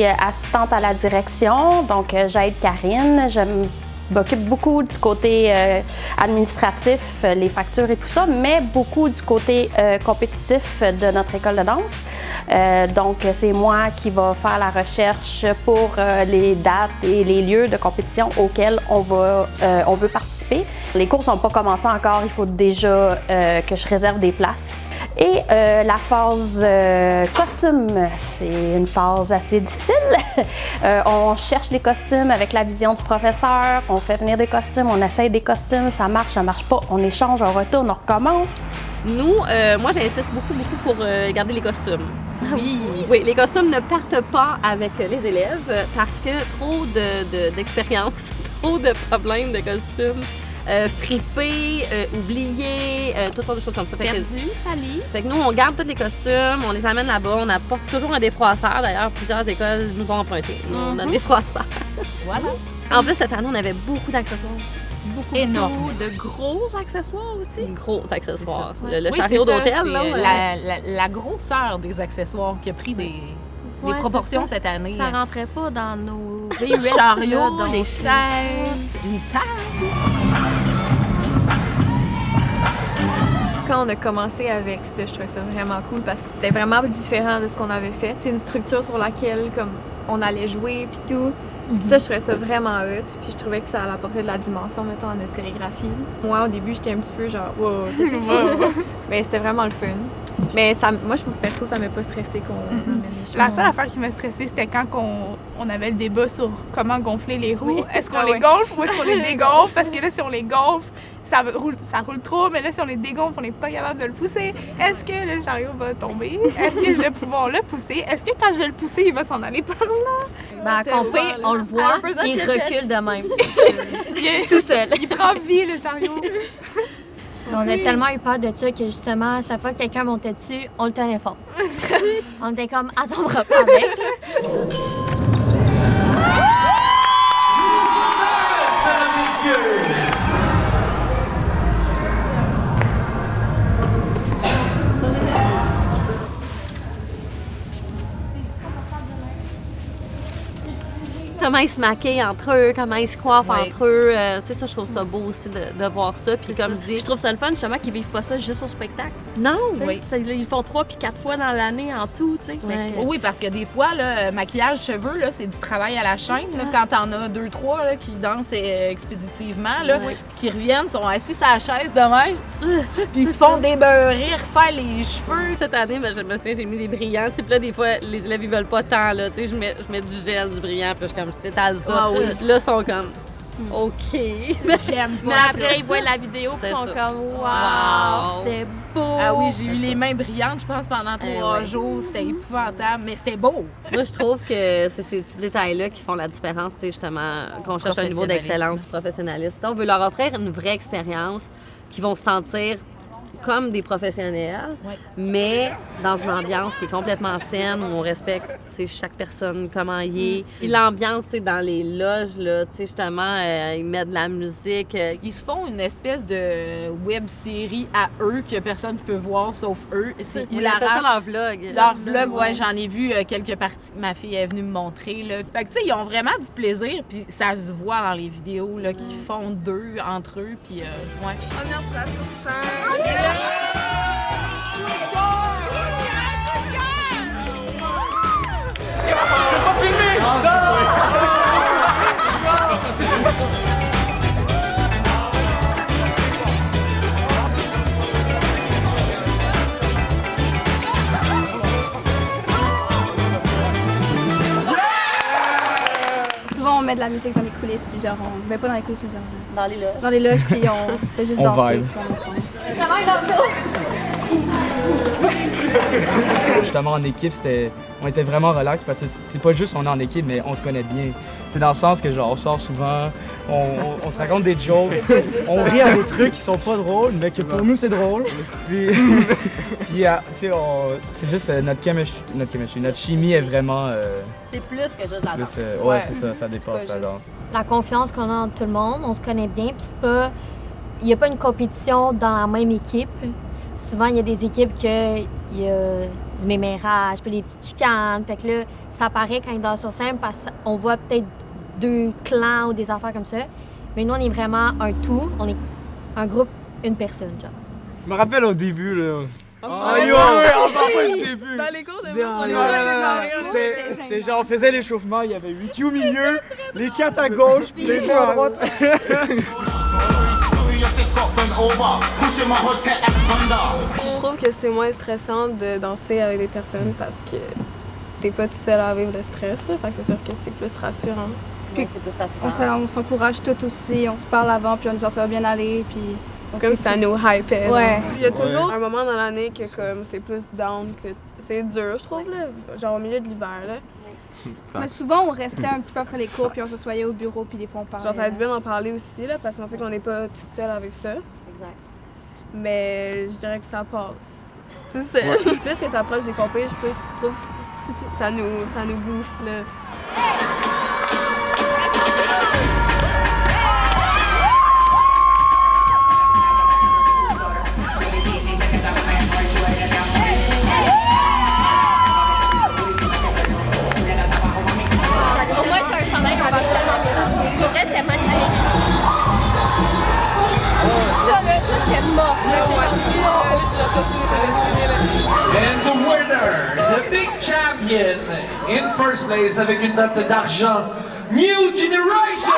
suis assistante à la direction, donc j'aide Karine. Je m'occupe beaucoup du côté administratif, les factures et tout ça, mais beaucoup du côté compétitif de notre école de danse. Donc, c'est moi qui va faire la recherche pour les dates et les lieux de compétition auxquels on veut participer. Les cours ne sont pas commencés encore, il faut déjà que je réserve des places. Et la phase costume, c'est une phase assez difficile. On cherche les costumes avec la vision du professeur, on fait venir des costumes, on essaye des costumes, ça marche pas, on échange, on retourne, on recommence. Nous, moi j'insiste beaucoup pour garder les costumes. Oui, les costumes ne partent pas avec les élèves parce que trop d'expérience, trop de problèmes de costumes. Fripés, oubliés, toutes sortes de choses comme ça. Perdu, sali. Fait que nous, on garde tous les costumes, on les amène là-bas, on apporte toujours un défroisseur. D'ailleurs, plusieurs écoles nous ont emprunté. On a un défroisseur. Voilà. En plus, cette année, on avait beaucoup d'accessoires. Énorme. De gros accessoires aussi. Gros accessoires. Ouais. Le chariot d'hôtel, là. La grosseur des accessoires qui a pris des proportions cette année. Ça rentrait pas dans nos chariots, les chaises, une table. Quand on a commencé avec ça, je trouvais ça vraiment cool parce que c'était vraiment différent de ce qu'on avait fait. C'est une structure sur laquelle comme on allait jouer puis tout. Ça, je trouvais ça vraiment hot. Puis je trouvais que ça apportait de la dimension, mettons, à notre chorégraphie. Moi, au début, j'étais un petit peu genre, wow. Mais c'était vraiment le fun. Mais ça, moi, perso, ça m'a pas stressé qu'on amène les choses. La seule affaire qui m'a stressée, c'était quand on avait le débat sur comment gonfler les roues. Oui. Est-ce qu'on les gonfle ou est-ce qu'on les dégonfle? Parce que là, si on les gonfle, ça roule trop, mais là, si on les dégonfle, on n'est pas capable de le pousser. Est-ce que le chariot va tomber? Est-ce que je vais pouvoir le pousser? Est-ce que quand je vais le pousser, il va s'en aller par là? Ben, à Compé, on le voit, il recule de même. Tout seul. Il prend vie, le chariot. On a tellement eu peur de ça que justement, à chaque fois que quelqu'un montait dessus, on le tenait fort. On était comme, attends, on va pas avec. Comment ils se maquillent entre eux, comment ils se coiffent entre eux. Tu sais, ça, je trouve ça beau aussi de voir ça. Puis comme je dis, je trouve ça le fun justement qu'ils vivent pas ça juste au spectacle. non, Oui. Ils le font 3 puis 4 fois dans l'année en tout, tu sais. Ouais. Oui, parce que des fois, là, maquillage, cheveux, là, c'est du travail à la chaîne. Là, quand t'en as 2-3 là, qui dansent expéditivement, là, qui reviennent, sont assis sur la chaise de même, puis ils se font débeurrer, refaire les cheveux. Cette année, ben, je me souviens, j'ai mis des brillants. Puis là, des fois, les élèves, ils veulent pas tant. Là, tu sais, je mets du gel, du brillant, puis je t'étale ça. Ah oui. Là, ils sont comme, OK. J'aime Mais pas après, ça. ils voient la vidéo puis C'est ils sont ça. comme Wow. wow, c'était beau. Ah oui, j'ai eu les mains brillantes, je pense, pendant 3 jours. C'était épouvantable, mais c'était beau. Moi, je trouve que c'est ces petits détails-là qui font la différence, tu sais, justement, qu'on cherche un niveau d'excellence, du professionnalisme. On veut leur offrir une vraie expérience qui vont se sentir comme des professionnels, mais dans une ambiance qui est complètement saine, où on respecte chaque personne, comment il est. Puis l'ambiance, dans les loges, là, justement, ils mettent de la musique. Ils se font une espèce de web-série à eux que personne ne peut voir sauf eux. C'est Ils appellent ça hilarant. leur vlog. Leur vlog, ouais, j'en ai vu quelques parties que ma fille est venue me montrer. Là. Fait que, tu sais, ils ont vraiment du plaisir, puis ça se voit dans les vidéos là, qu'ils font d'eux, entre eux, puis ouais. Première place sur scène. Souvent, on met de la musique dans les coulisses, puis genre, ben pas dans les coulisses, mais genre Dans les loges. dans les loges, puis on fait juste danser, puis on ensemble. Justement, en équipe, on était vraiment relax parce que c'est pas juste on est en équipe, mais on se connaît bien. C'est dans le sens que genre on sort souvent, on se raconte des jokes, on rit à des trucs qui sont pas drôles, mais que pour nous c'est drôle. Puis, tu sais, c'est juste notre chemistry, notre chimie est vraiment. C'est plus que juste la danse. Ouais, c'est ça dépasse la danse. La confiance qu'on a entre tout le monde, on se connaît bien, puis c'est pas... Il n'y a pas une compétition dans la même équipe. Souvent, il y a des équipes que il y a du mémérage, puis les petites chicanes. Fait que là, ça paraît quand ils dansent sur scène parce qu'on voit peut-être 2 clans ou des affaires comme ça. Mais nous, on est vraiment un tout. On est un groupe, une personne, genre. Je me rappelle au début, là. On Ah, yo, on parle pas du début. Dans les cours de Non, on est non, pas non, séparés. c'est genre, on faisait l'échauffement, il y avait 8 au milieu, les 4 à gauche, puis les 2 à droite. Je trouve que c'est moins stressant de danser avec des personnes parce que t'es pas tout seul à vivre le stress. Là. Fait que c'est sûr que c'est plus rassurant. Puis on s'encourage tout aussi, on se parle avant, puis on dit genre ça va bien aller, puis... C'est comme ça nous hypait. Ouais. Il y a toujours un moment dans l'année que comme c'est plus down, que c'est dur, je trouve, là. Genre au milieu de l'hiver. Là. Mais souvent, on restait un petit peu après les cours, puis on s'assoyait au bureau, puis des fois on parlait. Genre ça a du bien d'en parler aussi, là, parce qu'on sait qu'on n'est pas tout seul à vivre ça. Exact. Mais je dirais que ça passe. Tout seul. Plus que t'approches des compés, je trouve ça nous booste, là. Au moins, t'as un chandail, on va tellement bien. Pour vrai, c'est magnifique. Ça, c'était mort. And the winner, the big champion, in first place avec une note d'argent, New Generation!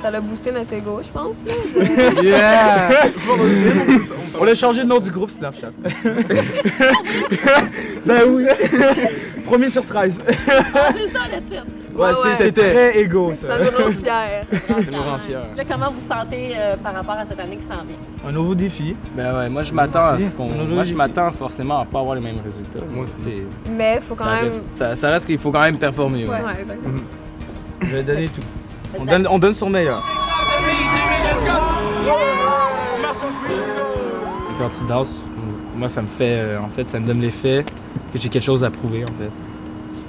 Ça l'a boosté notre ego, je pense. Là. Yeah! On a changé le nom du groupe Snapchat. Ben oui! Premier sur 13. C'est ça le titre. Ouais, ouais. c'est très égo, ça. Ça nous rend fiers. Ça nous rend fiers. Là, comment vous sentez par rapport à cette année qui s'en vient? Un nouveau défi. Ben ouais, moi je m'attends à ce qu'on. On a Moi je défi. m'attends forcément à pas avoir les mêmes résultats. Moi aussi. Mais il faut quand même. Ça reste qu'il faut quand même performer. Ouais. Ouais, exactement. Je vais donner tout. On donne son meilleur. Et quand tu danses, moi ça me fait. En fait, ça me donne l'effet que j'ai quelque chose à prouver en fait.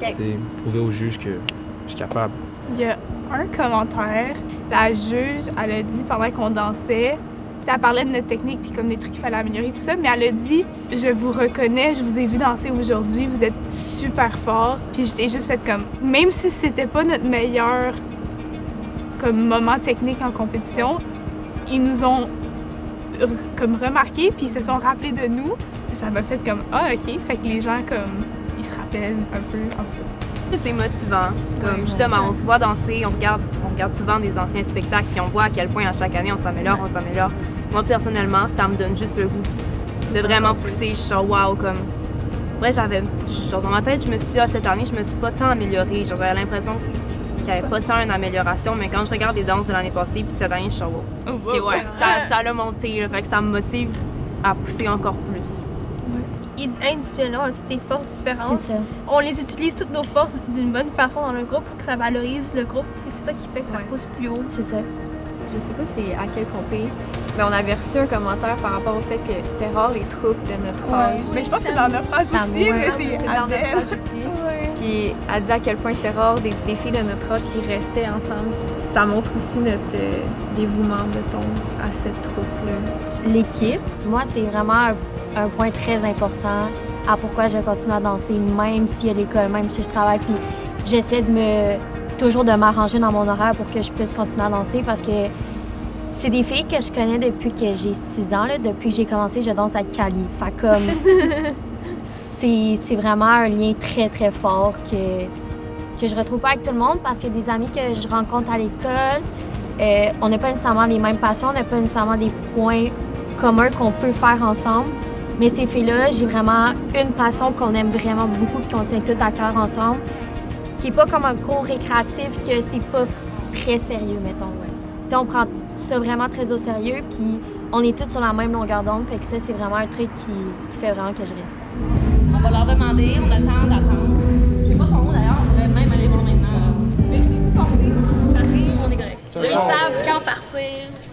C'est prouver au juge que je suis capable. Il y a un commentaire. La juge, elle a dit pendant qu'on dansait, t'sais, elle parlait de notre technique puis comme des trucs qu'il fallait améliorer, tout ça, mais elle a dit « Je vous reconnais, je vous ai vu danser aujourd'hui, vous êtes super fort. » Puis j'étais juste fait comme, même si c'était pas notre meilleur comme moment technique en compétition, ils nous ont comme remarqué puis ils se sont rappelés de nous. Ça m'a fait comme « Ah, OK. » Fait que les gens comme, ils se rappellent un peu, en tout cas. C'est motivant. Comme justement, on se voit danser, on regarde souvent des anciens spectacles, puis on voit à quel point à chaque année on s'améliore. Moi, personnellement, ça me donne juste le goût de vraiment pousser. Je suis genre, wow, comme. En vrai, dans ma tête, je me suis dit, cette année, je me suis pas tant améliorée. Genre, j'avais l'impression qu'il n'y avait pas tant une amélioration, mais quand je regarde les danses de l'année passée, puis cette année, je suis genre, wow. Ok, ouais, ça a monté, là, fait que ça me motive à pousser encore plus. Individuellement, on a toutes des forces différentes. C'est ça. On les utilise toutes nos forces d'une bonne façon dans le groupe pour que ça valorise le groupe. Et c'est ça qui fait que ça pousse plus haut. C'est ça. Je sais pas c'est à quel compé, mais on avait reçu un commentaire par rapport au fait que c'était rare les troupes de notre âge. Mais je pense que c'est dans notre âge aussi, mais c'est dans notre âge aussi. Puis elle dit à quel point c'était rare des filles de notre âge qui restaient ensemble. Ça montre aussi notre dévouement, mettons, à cette troupe-là. L'équipe, moi, c'est vraiment un point très important à pourquoi je continue à danser, même si à l'école, même si je travaille. Puis j'essaie toujours de m'arranger dans mon horaire pour que je puisse continuer à danser parce que c'est des filles que je connais depuis que j'ai 6 ans. Là. Depuis que j'ai commencé, je danse à Cali. Fait comme c'est vraiment un lien très, très fort que je retrouve pas avec tout le monde parce qu'il y a des amis que je rencontre à l'école. On n'a pas nécessairement les mêmes passions, on n'a pas nécessairement des points communs qu'on peut faire ensemble. Mais ces filles-là, j'ai vraiment une passion qu'on aime vraiment beaucoup et qu'on tient toutes à cœur ensemble, qui n'est pas comme un cours récréatif, que c'est pas très sérieux, mettons. Ouais. On prend ça vraiment très au sérieux, puis on est tous sur la même longueur d'onde, fait que ça, c'est vraiment un truc qui fait vraiment que je reste. On va leur demander, on attend d'attendre. Je sais pas ton nom d'ailleurs, on pourrait même aller voir maintenant. Mais je l'ai vu passer. On est correct. Ils savent quand partir,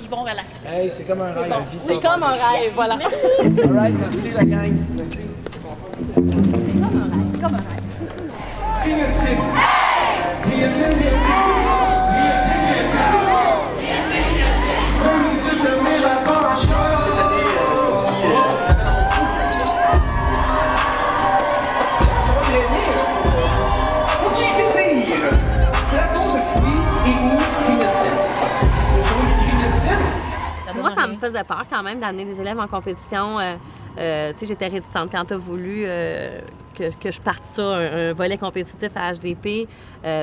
ils vont relaxer. Hey, c'est comme un rêve. C'est comme un rêve, voilà. Merci. All right, merci la gang. Merci. Comme un rêve. Creativity. faisait peur quand même d'amener des élèves en compétition. Tu sais, j'étais réticente quand tu as voulu que je parte sur un volet compétitif à HDP.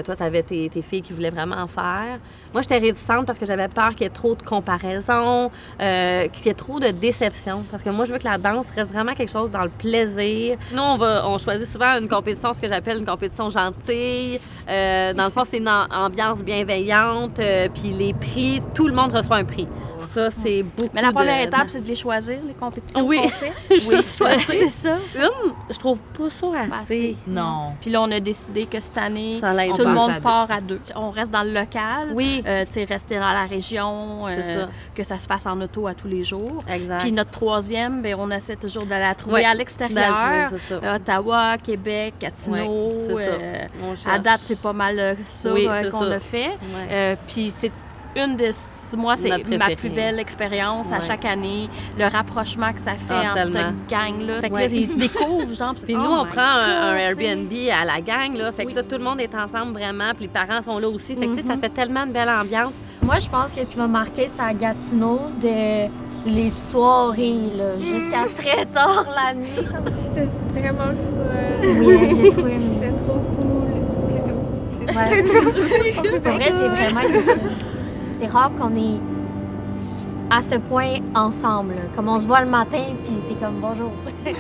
Toi, tu avais tes filles qui voulaient vraiment en faire. Moi, j'étais réticente parce que j'avais peur qu'il y ait trop de comparaisons, qu'il y ait trop de déception. Parce que moi, je veux que la danse reste vraiment quelque chose dans le plaisir. Nous, on choisit souvent une compétition, ce que j'appelle une compétition gentille. Dans le fond, c'est une ambiance bienveillante. Puis les prix, tout le monde reçoit un prix. Ça, c'est beaucoup. Mais la première étape, c'est de les choisir, les compétitions oui. qu'on fait. Oui, c'est ça. Je trouve pas ça assez. Non. Puis là, on a décidé que cette année, tout tout le monde part à 2. On reste dans le local. Oui. Tu sais, rester dans la région, que ça se fasse en auto à tous les jours. Exact. Puis notre troisième, bien, on essaie toujours de la trouver à l'extérieur. Ottawa, Québec, Gatineau. À date, c'est pas mal ça qu'on a fait. Puis c'est moi, c'est ma plus belle expérience à chaque année, le rapprochement que ça fait entre cette gang-là. Fait que là, ils se découvrent, genre. Puis nous, on prend un Airbnb à la gang, là. Fait que là, tout le monde est ensemble vraiment, puis les parents sont là aussi. Fait que, tu sais, ça fait tellement de belle ambiance. Moi, je pense que ce qui m'a marqué, c'est à Gatineau, les soirées, là, jusqu'à très tard la nuit. C'était vraiment le fun. Oui, j'ai trouvé. C'était trop cool. C'est tout. C'est tout. C'est vrai, j'ai vraiment aimé ça. C'est rare qu'on est à ce point ensemble. Là. Comme on se voit le matin, puis t'es comme bonjour. T'es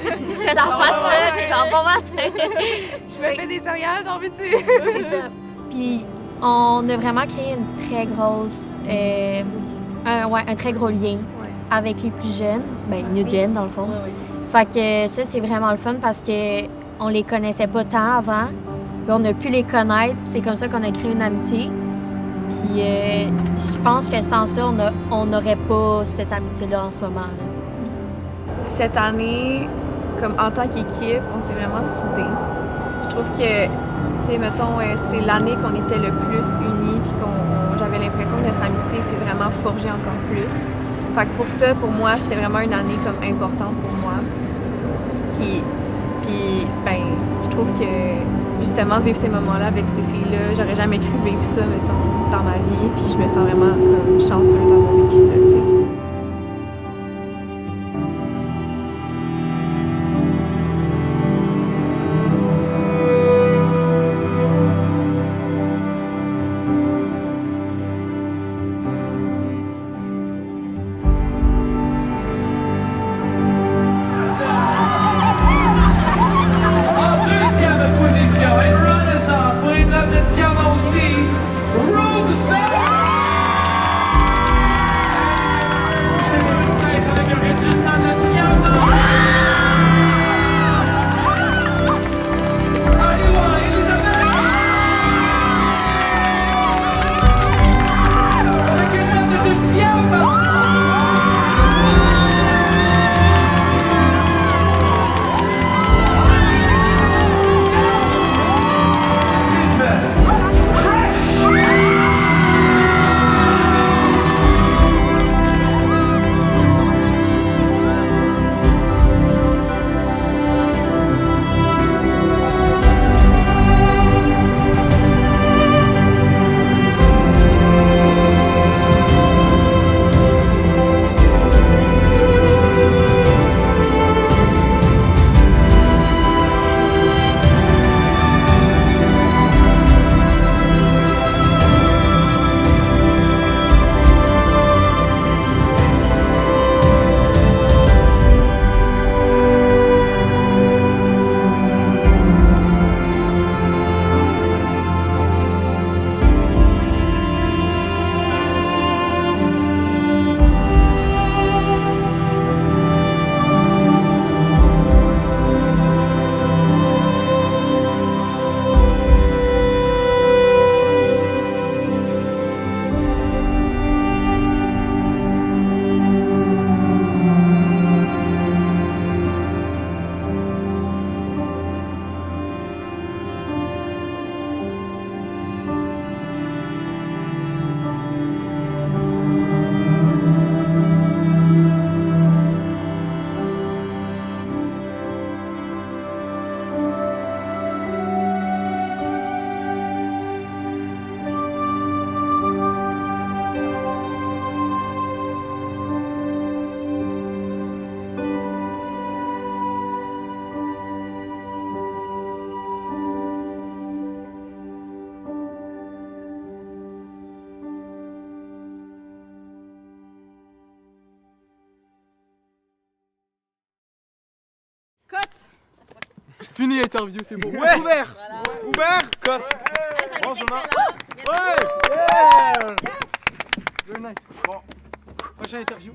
dans face là, t'es genre bon matin. Je me fais des céréales, t'en veux-tu? C'est ça. Puis on a vraiment créé une très grosse, un très gros lien avec les plus jeunes, New Gen dans le fond. Fait que ça, c'est vraiment le fun parce que on les connaissait pas tant avant. Puis on a pu les connaître, puis c'est comme ça qu'on a créé une amitié. Puis je pense que sans ça, on n'aurait pas cette amitié-là en ce moment. Cette année, comme en tant qu'équipe, on s'est vraiment soudés. Je trouve que, tu sais, mettons, c'est l'année qu'on était le plus unis, puis j'avais l'impression que notre amitié s'est vraiment forgée encore plus. Fait que pour ça, pour moi, c'était vraiment une année comme importante pour moi. Puis je trouve que justement, vivre ces moments-là avec ces filles-là, j'aurais jamais cru vivre ça, mettons, dans ma vie. Puis je me sens vraiment chanceuse d'avoir vécu ça, tu sais. Oui, interview, c'est bon. Ouais. Ouvert. Ouvert. Cut. Bonjour. Ouais. Yeah. Very nice. Bon. Prochaine interview.